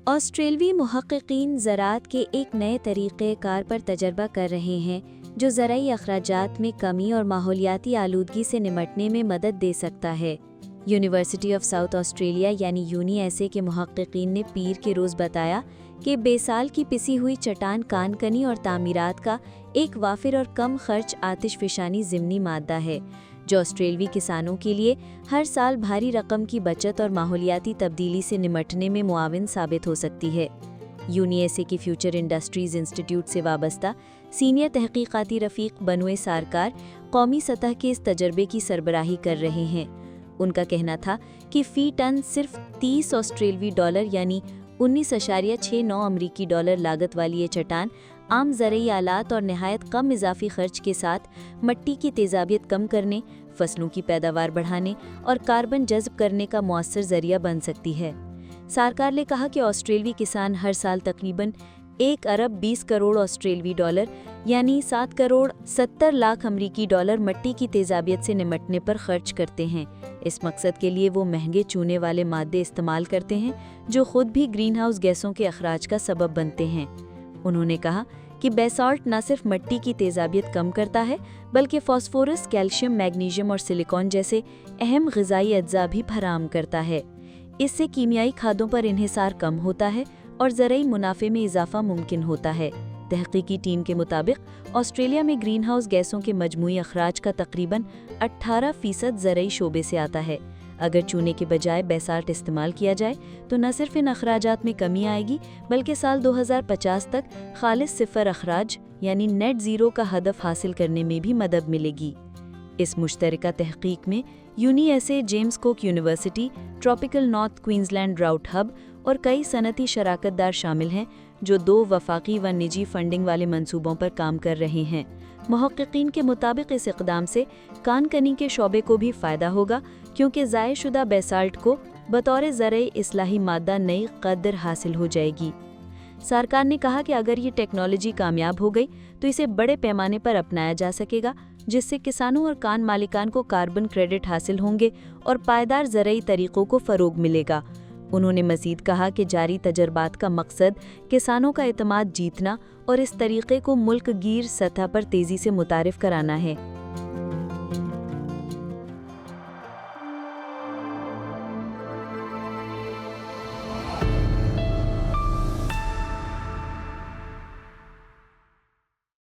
آسٹریلوی محققین زراعت کے ایک نئے طریقہ کار پر تجربہ کر رہے ہیں جو زرعی اخراجات میں کمی اور ماحولیاتی آلودگی سے نمٹنے میں مدد دے سکتا ہے۔ یونیورسٹی آف ساؤتھ آسٹریلیا یعنی یونی ایسے کے محققین نے پیر کے روز بتایا کہ بیسال کی پسی ہوئی چٹان کان کنی اور تعمیرات کا ایک وافر اور کم خرچ آتش فشانی ضمنی مادہ ہے جو آسٹریلوی کسانوں کے لیے ہر سال بھاری رقم کی بچت اور ماحولیاتی تبدیلی سے نمٹنے میں معاون ثابت ہو سکتی ہے۔ یونی ایسے کی فیوچر انڈسٹریز انسٹی ٹیوٹ سے وابستہ سینئر تحقیقاتی رفیق بنوئے سارکار قومی سطح کے اس تجربے کی سربراہی کر رہے ہیں۔ ان کا کہنا تھا کہ فی ٹن صرف 30 آسٹریلوی ڈالر یعنی 19.69 امریکی ڈالر لاگت والی یہ چٹان عام زرعی آلات اور نہایت کم اضافی خرچ کے ساتھ مٹی کی تیزابیت کم کرنے، فصلوں کی پیداوار بڑھانے اور کاربن جذب کرنے کا مؤثر ذریعہ بن سکتی ہے۔ سارکار نے کہا کہ آسٹریلوی کسان ہر سال تقریباً 1 ارب 20 کروڑ آسٹریلوی ڈالر یعنی 7 کروڑ 70 لاکھ امریکی ڈالر مٹی کی تیزابیت سے نمٹنے پر خرچ کرتے ہیں۔ اس مقصد کے لیے وہ مہنگے چونے والے مادے استعمال کرتے ہیں جو خود بھی گرین ہاؤس گیسوں کے اخراج کا سبب بنتے ہیں۔ انہوں نے کہا کہ بیسالٹ نہ صرف مٹی کی تیزابیت کم کرتا ہے بلکہ فاسفورس، کیلشیم، میگنیشیم اور سلیکون جیسے اہم غذائی اجزاء بھی فراہم کرتا ہے۔ اس سے کیمیائی کھادوں پر انحصار کم ہوتا ہے اور زرعی منافع میں اضافہ ممکن ہوتا ہے۔ تحقیقی ٹیم کے مطابق آسٹریلیا میں گرین ہاؤس گیسوں کے مجموعی اخراج کا تقریباً 18% زرعی شعبے سے آتا ہے۔ اگر چونے کے بجائے بیسالٹ استعمال کیا جائے تو نہ صرف ان اخراجات میں کمی آئے گی بلکہ سال 2050 تک خالص صفر اخراج یعنی نیٹ زیرو کا ہدف حاصل کرنے میں بھی مدد ملے گی۔ اس مشترکہ تحقیق میں یونی ایسے، James Cook University, tropical North Queensland drought hub اور کئی صنعتی شراکت دار شامل ہیں جو 2 وفاقی و نجی فنڈنگ والے منصوبوں پر کام کر رہے ہیں۔ محققین کے مطابق اس اقدام سے کان کنی کے شعبے کو بھی فائدہ ہوگا کیونکہ ضائع شدہ بیسالٹ کو بطور زرعی اصلاحی مادہ نئی قدر حاصل ہو جائے گی۔ سارکار نے کہا کہ اگر یہ ٹیکنالوجی کامیاب ہو گئی تو اسے بڑے پیمانے پر اپنایا جا سکے گا جس سے کسانوں اور کان مالکان کو کاربن کریڈٹ حاصل ہوں گے اور پائیدار زرعی طریقوں کو فروغ ملے گا۔ انہوں نے مزید کہا کہ جاری تجربات کا مقصد کسانوں کا اعتماد جیتنا اور اس طریقے کو ملک گیر سطح پر تیزی سے متعارف کرانا ہے۔